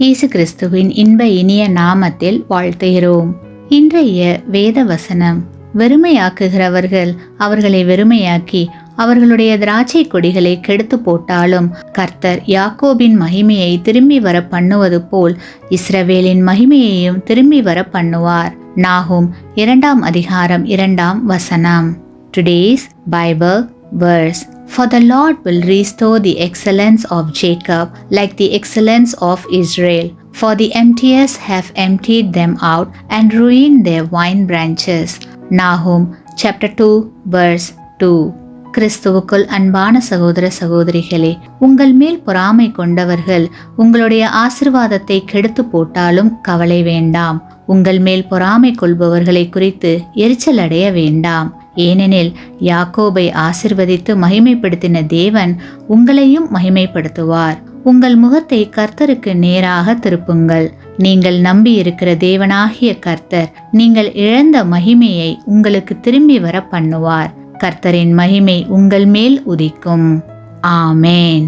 இயேசு கிறிஸ்துவின் இன்ப இனிய நாமத்தில் வாழ்த்துகிறோம். இன்றைய வேத வசனம்: வெறுமையாக்குகிறவர்கள் அவர்களை வெறுமையாக்கி அவர்களுடைய திராட்சை கொடிகளை கெடுத்து போட்டாலும் கர்த்தர் யாக்கோபின் மகிமையை திரும்பி வர பண்ணுவது போல் இஸ்ரவேலின் மகிமையையும் திரும்பி வர பண்ணுவார். நாகூம் 2:2. Today's Bible verse: For the Lord will restore the excellence of Jacob like the excellence of Israel. For the emptiers have emptied them out and ruined their vine branches. Nahum chapter 2 verse 2. கிறிஸ்துவுக்குள் அன்பான சகோதர சகோதரிகளே, உங்கள் மேல் பொறாமை கொண்டவர்கள் உங்களுடைய ஆசிர்வாதத்தை கெடுத்து போட்டாலும் கவலை வேண்டாம். உங்கள் மேல் பொறாமை கொள்பவர்களை குறித்து எரிச்சல் அடைய வேண்டாம். ஏனெனில் யாக்கோபை ஆசிர்வதித்து மகிமைப்படுத்தின தேவன் உங்களையும் மகிமைப்படுத்துவார். உங்கள் முகத்தை கர்த்தருக்கு நேராக திருப்புங்கள். நீங்கள் நம்பி இருக்கிற தேவனாகிய கர்த்தர் நீங்கள் இழந்த மகிமையை உங்களுக்கு திரும்பி வர பண்ணுவார். கர்த்தரின் மகிமை உங்கள் மேல் உதிக்கும். ஆமேன்.